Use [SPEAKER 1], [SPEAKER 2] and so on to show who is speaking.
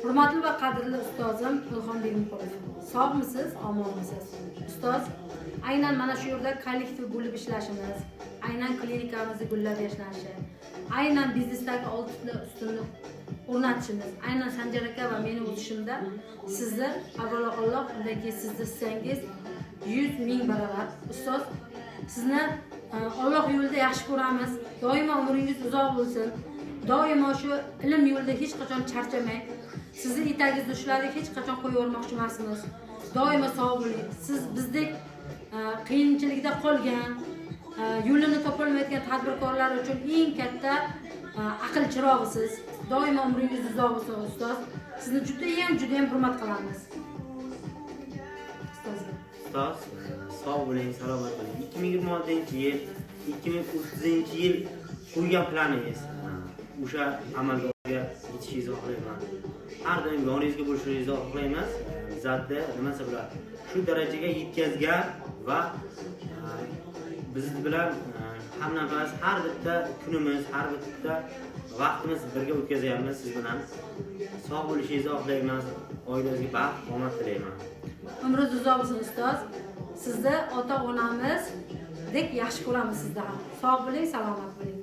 [SPEAKER 1] Hurmatli va qadrli ustozim Ilhom Begimqulov. Sog'misiz, omonmisiz? Ustoz, aynan mana shu yerda kollektiv bo'lib ishlashimiz, aynan klinikamizni gullab yashnashi, aynan biznesdagi oltin ustunni o'rnatishimiz, aynan Sanjar aka va meni o'tishimda sizni avvalo Alloh, undan keyin sizni hissangiz 100 ming barobar. Ustoz, sizni Alloh yo'lida yaxshi ko'ramiz. Doimo umringiz uzoq bo'lsin. Doimo shu ilm yo'lida hech qachon charchamang. Sizni etagingizda ushladik, hech qachon qo'yib yubormoqchi emasmiz. Doimo sog' bo'ling. Siz bizdek qiyinchilikda qolgan, yo'lini topolmayotgan tadbirkorlar uchun eng katta aql chirog'isiz. Doimo umringiz uzoq bo'lsin ustoz. Sizni juda ham hurmat qilamiz.
[SPEAKER 2] Ustoz, sog' bo'ling, salomat bo'ling. 2026-yil, 2030-yil qo'ygan planingiz o'sha amalga yetishingizni xohlayman. Har doim yoningizga bo'lishingizni xohlaymiz. Bizda nimasi bilan shu darajaga yetkazgan va biz bilan hamnafas har bitta kunimiz, har bitta vaqtimiz birga o'tkazyapmiz siz bilan. Sog' bo'lishingizni xohlayman. Oilangizga baxt, omad tilayman.
[SPEAKER 1] Umringiz uzoq bo'lsin ustoz. Sizni ota-onamizdek yaxshi ko'ramiz sizdan. Sog' bo'ling, salomat bo'ling.